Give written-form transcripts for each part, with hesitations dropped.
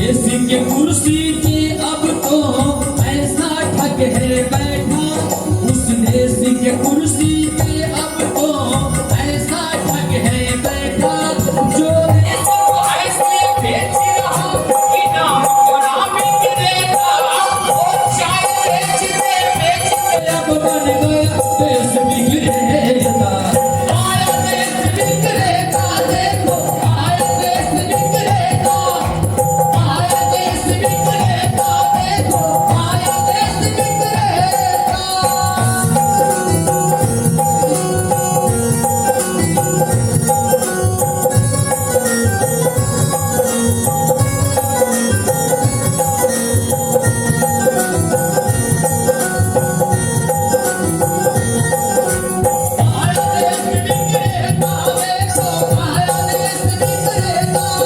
देश के कुर्सी पे अब तो ऐसा ठग है बैठा, उस देश के कुर्सी पे अब तो ऐसा ठग है बैठा, जो देश को ऐसे बेच रहा कि नाम बड़ा बिगड़ेगा, वो चाय बेचते अब बन गया देश बिगड़ेगा। आया देश बिगड़ेगा, देखो आया देश बिगड़ेगा, आया देश बिगड़ेगा, देखो आया देश बिगड़ेगा। आया देश बिगड़ेगा, देखो आया देश बिगड़ेगा, आया देश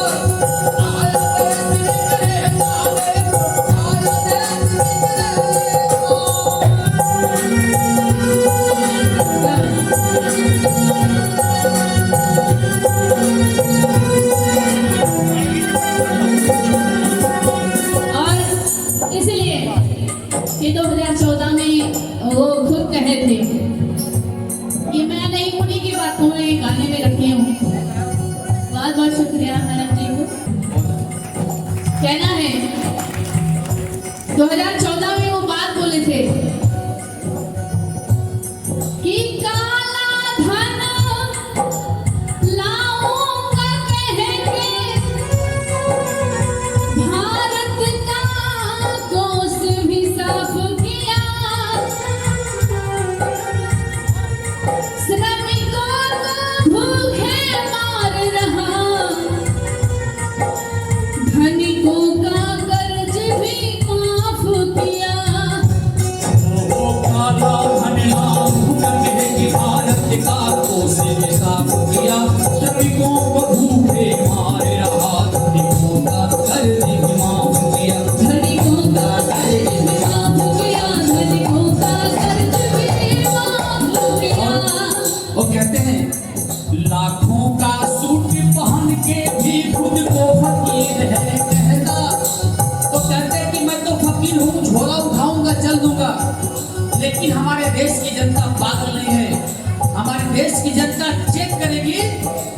बिगड़ेगा, देखो आया देश बिगड़ेगा। और इसलिए कि 2014 में वो खुद कहे थे कि मैं नहीं उन्हीं की बातों में गाने में रखी हूँ। बहुत बहुत शुक्रिया मैडम जी को। कहना है 2014 में वो बात बोले थे कि काला धन लाऊंगा कह के भारत का कोस भी साफ किया, श्रमिकों को भूखे मार रहा, धनिकों का कर्ज भी माफ किया। वो काला धन लाऊंगा कह के भारत का कोस भी साफ किया, श्रमिकों को भूखे मार रहा, धनिकों का कर्ज भी माफ किया। धनिकों का कर्ज भी माफ किया, धनिकों का कर्ज भी माफ किया। वो कहते हैं लाखों का सूट पहन के भी खुद को फकीर है कहता, तो कहते हैं कि मैं तो फकीर हूँ, झोला उठाऊंगा चल दूंगा, लेकिन हमारे देश की जनता पागल नहीं है। हमारे देश की जनता चेक करेगी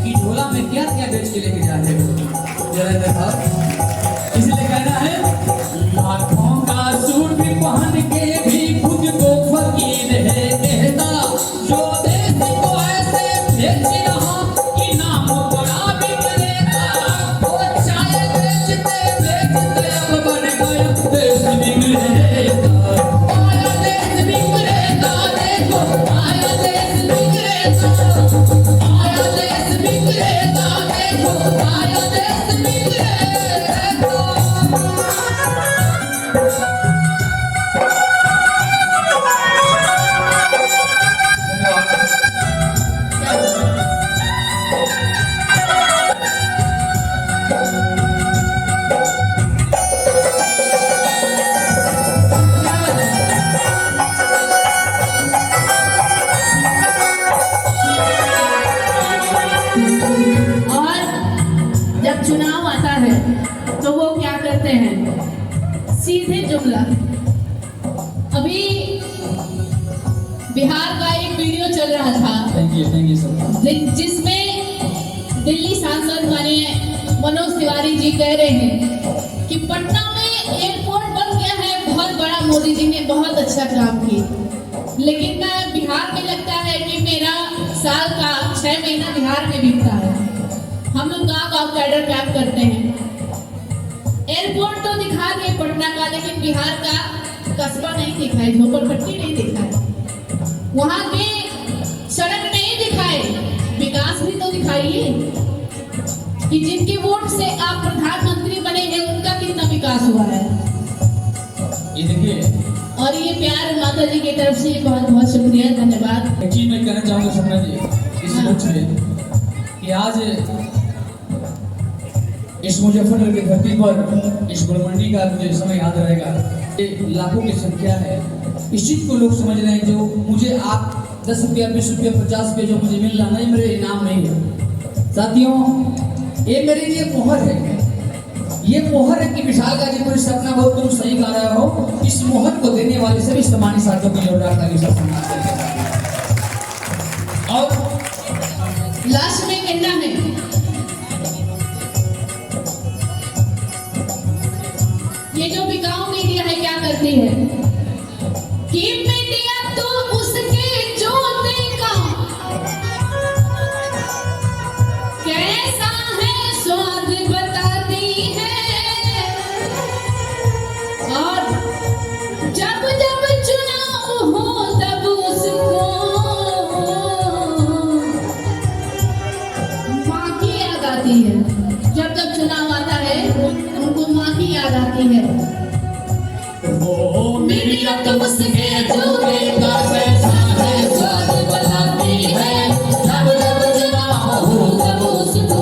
कि झोला में क्या क्या बेच के लेके जा रहे हो, जरा देखा। इसलिए कहना है लाखों का सूट पहन के भी खुद को फकीर है कहता, जो देश को ऐसे बेच रहा कि नाम बड़ा बिगड़ेगा, वो चाय बेचते बेचते अब बन गया देश बिगड़ेगा। आया देश बिगड़ेगा, देखो आया देश बिगड़ेगा, आया देश बिगड़ेगा, देखो आया देश बिगड़ेगा। और जब चुनाव आता है तो वो क्या करते हैं, सीधे जुमला। अभी बिहार का एक वीडियो चल रहा था थैंक यू सर। जिसमें दिल्ली सांसद माननीय मनोज तिवारी जी कह रहे हैं कि पटना में एयरपोर्ट बन गया है बहुत बड़ा, मोदी जी ने बहुत अच्छा काम किया। लेकिन मैं बिहार में लगता है कि मेरा साल का 6 महीना बिहार में बीतता है। हम लोग गाँव कैडर कैंप करते हैं। एयरपोर्ट तो दिखा दिए पटना का, लेकिन बिहार का कस्बा नहीं दिखाई, झोपड़पट्टी नहीं दिखाई, वहाँ के सड़क नहीं दिखाए, विकास भी तो दिखाइए कि जिनके वोट से आप प्रधानमंत्री बने हैं उनका कितना विकास हुआ है। ये देखिए, और ये प्यार माता जी की तरफ से बहुत बहुत शुक्रिया, धन्यवाद। एक चीज मैं कहना चाहूँगा सपना जी इस मंच में कि आज इस मुजफ्फरनगर की धरती पर इस गुलमंडी का मुझे समय याद रहेगा। ये लाखों की संख्या है। इस चीज को लोग समझ रहे हैं, जो मुझे आप 10 रुपया 20 रुपया 50 रुपया जो मुझे मिल रहा है मेरे इनाम नहीं है। साथियों, ये मेरे लिए मोहर है। ये मोहर है कि विशाल गाजीपुर सपना बहुत तुम सही गा रहे हो। इस मोहर को देने वाले सभी सम्मानित साथियों को जोरदार ताली से सम्मान देते हैं। और लास्ट में कहना है ये जो भी गांव मीडिया है क्या करती है कि मीडिया तो उसके जोते का कैसा है स्वाद बताती है, और जब जब चुनाव हो तब उसको माँ की याद आती है। जब जब चुनाव आता है उनको माँ की याद आती है। ओ मीडिया तो उसके जोते का कैसा है स्वाद बताती है, जब जब चुनाव हो तब उसको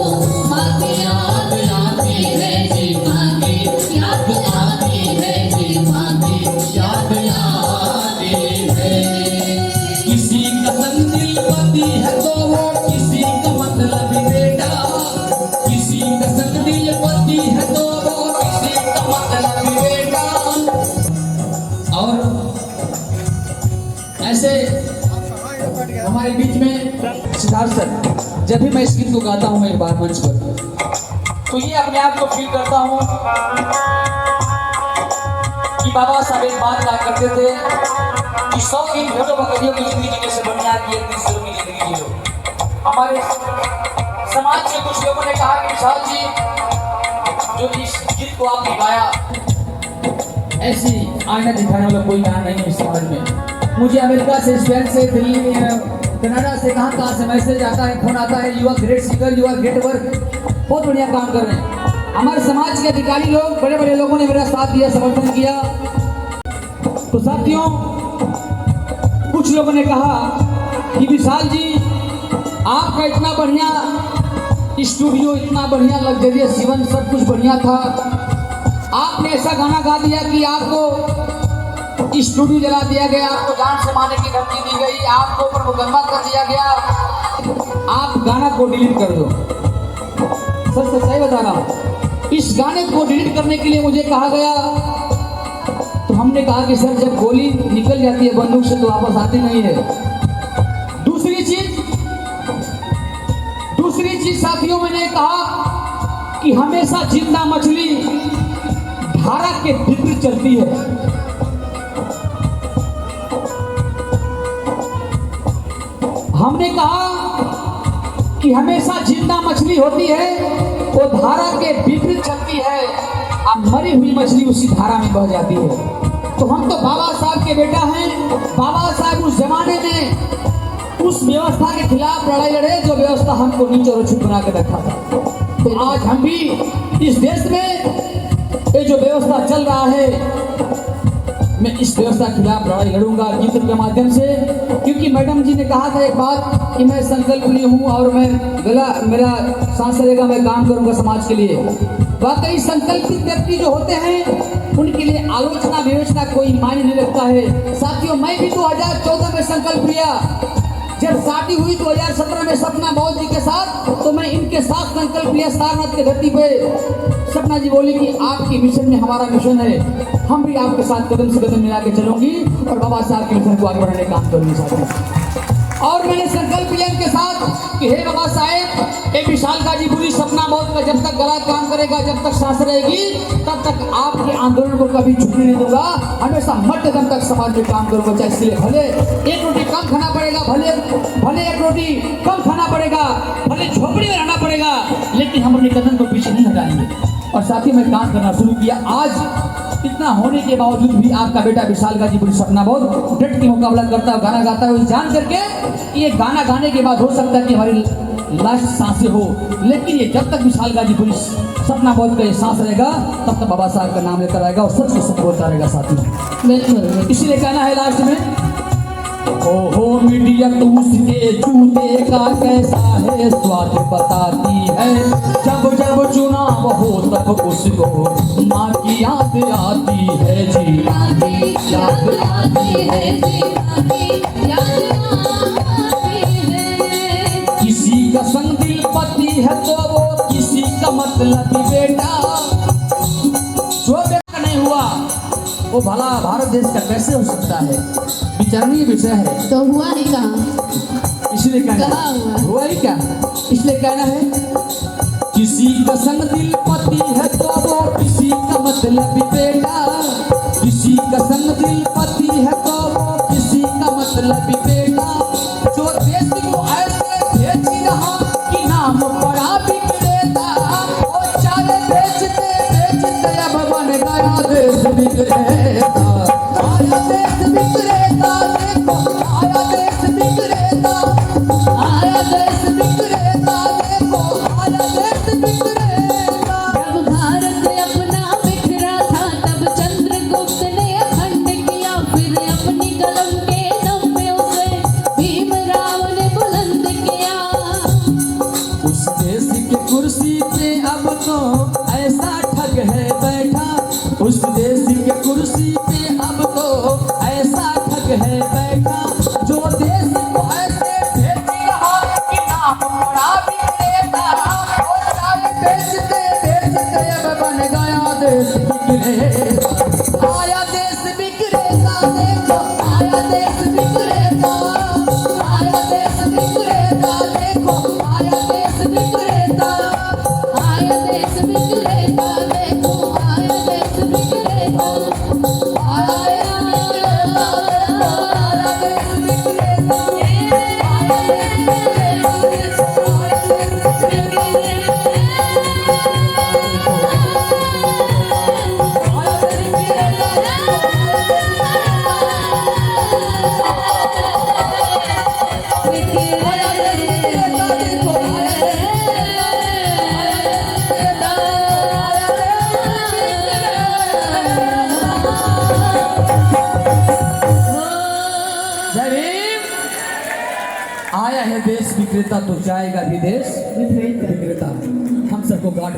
माँ की याद आती है जी, माँ की याद आती है जी, माँ की याद आती है। किसी का संग दिल पति है तो वो किसी का मतलब बेटा, किसी का संग दिल पति है तो वो किसी का मतलब बेटा। और ऐसे हमारे बीच में सिद्धार्थ सर, जब भी मैं इस गीत को गाता हूँ एक बार मंच पर, तो ये अपने आप को फील करता हूँ कि बाबा साहब एक बात कहा करते थे कि 100 दिन भेड़ों बकरियों की जिंदगी जीने से बढ़िया कि एक दिन शेरों की जिंदगी जियो। हमारे समाज के कुछ लोगों ने कहा कि विशाल जी जो इस गीत को आपने गाया, ऐसी आईना दिखाने वाला कोई गाना नहीं है इस समाज में। मुझे अमेरिका से, स्पेन से, दिल्ली, कनाडा से कहाँ से मैसेज आता है, फोन आता है, you are great singer, you are great work, बहुत बढ़िया काम कर रहे हैं। हमारे समाज के अधिकारी लोग, बड़े बड़े लोगों ने मेरा साथ दिया, समर्थन किया। तो साथियों, कुछ लोगों ने कहा कि विशाल जी आपका इतना बढ़िया स्टूडियो, इतना बढ़िया लग्जरियस जीवन, सब कुछ बढ़िया था, आपने ऐसा गाना गा दिया कि आपको स्टूडियो जला दिया गया, आपको जान से मारने की धमकी दी गई, आपको ऊपर मुकदमा कर दिया गया, आप गाना को डिलीट कर दो। सच सच्चाई बता रहा हूँ, इस गाने को डिलीट करने के लिए मुझे कहा गया, तो हमने कहा कि सर जब गोली निकल जाती है बंदूक से तो वापस आती नहीं है। दूसरी चीज साथियों, मैंने कहा कि हमेशा जिंदा मछली धारा के विपरीत चलती है। हमने कहा कि हमेशा जिंदा मछली होती है वो धारा के विपरीत चलती है, अब मरी हुई मछली उसी धारा में बह जाती है। तो हम तो बाबा साहब के बेटा हैं। बाबा साहब उस जमाने में उस व्यवस्था के खिलाफ लड़ाई लड़े जो व्यवस्था हमको नीच और छुप बना के रखा था। तो आज हम भी इस देश में ये जो व्यवस्था चल रहा है, मैं इस व्यवस्था के खिलाफ लड़ाई लड़ूंगा गीत के माध्यम से। क्योंकि मैडम जी ने कहा था एक बात कि मैं संकल्प ली हूँ और मैं मेरा सांस रहेगा, मैं काम करूंगा समाज के लिए। वाकई संकल्पित व्यक्ति जो होते हैं उनके लिए आलोचना विवेचना कोई मायने नहीं रखता है। साथियों, मैं भी 2014 में संकल्प लिया, जब शादी हुई 2017 में सपना बहुत जी के साथ, तो मैं इनके साथ संकल्प लिया सारनाथ की धरती पे। सपना जी बोली कि आपके मिशन में हमारा मिशन है, हम भी आपके साथ कदम से कदम मिला के चलूंगी और बाबा साहब के मिशन को आगे बढ़ाने का काम करूंगी साथियों। और मैंने संकल्प लिया इनके साथ कि हे बाबा साहेब, एक विशाल गाजीपुरी सपना बहुत का जब तक गला काम करेगा, जब तक सांस रहेगी, तब तक आपके आंदोलन को कभी झुकने नहीं दूंगा, हमेशा मध्य दम तक समाज में काम करूंगा। चाहे इसके लिए भले एक रोटी कम खाना पड़ेगा, भले एक रोटी कम खाना पड़ेगा, भले झोपड़ी में रहना पड़ेगा, लेकिन हम अपने कदम को पीछे नहीं हटाएंगे। और साथ ही मैं काम करना शुरू किया। आज इतना होने के बावजूद भी आपका बेटा विशाल गाजीपुरी सपना बहुत डट के मुकाबला करता है, गाना गाता है, जान करके ये गाना गाने के बाद हो सकता है कि हमारी लास्ट सांसें हो, लेकिन ये जब तक विशाल गाजीपुरी सपना बहुत का ये सांस रहेगा तब तक बाबा साहब का नाम लेकर आएगा और सच को सच बोलता रहेगा साथी। बिल्कुल, इसीलिए कहना है लास्ट में, ओहो मीडिया तो उसके जूते का कैसा है स्वाद बताती है, जब जब चुनाव हो तब उसको माँ की याद आती है जी, माँ की याद आती है जी, माँ की याद आती है। किसी का संग दिल पति है तो वो किसी का मतलब बेटा, वो भला भारत देश का कैसे हो सकता है, विचारणीय विषय है। तो हुआ ही कहाँ? इसलिए कहना कहाँ हुआ? ही क्या, इसलिए कहना है किसी का संग दिल पति है तो वो किसी का मतलब बेटा, किसी का संग दिल पति है तो वो किसी का मतलब बेटा, जो देश को ऐसे भेज रहा कि नाम बड़ा बिगड़ेगा, और चाहे बेचते बेचते अब बन गया देश बिगड़ेगा, आया देश बिगड़ेगा, देखो आया देश बिगड़ेगा, आया देश बिगड़ेगा, देखो आया देश बिगड़ेगा। जब भारत अपना बिखरा था तब चंद्रगुप्त ने अखंड किया, फिर अपनी कलम के दम पे उसे भीमराव ने बुलंद किया। उस देश की कुर्सी पे अब तो ऐसा ठग है बैठा, उस देश की कुर्सी पे अब तो ऐसा ठग है बैठा, जो देश को ऐसे भेज रहा कि नाम बड़ा बिगड़ेगा, और सारे बेचते बेचते अब बन गया देश बिगड़ेगा, आया देश बिगड़ेगा, देखो आया देश बिगड़ेगा, आया देश बिगड़ेगा, देखो आया देश बिगड़ेगा, आया देश बिगड़ेगा, देखो आया देश बिगड़ेगा, आया देश बिगड़ेगा, आया है देश विक्रेता तो जाएगा विदेश विक्रेता, हम सबको गांठ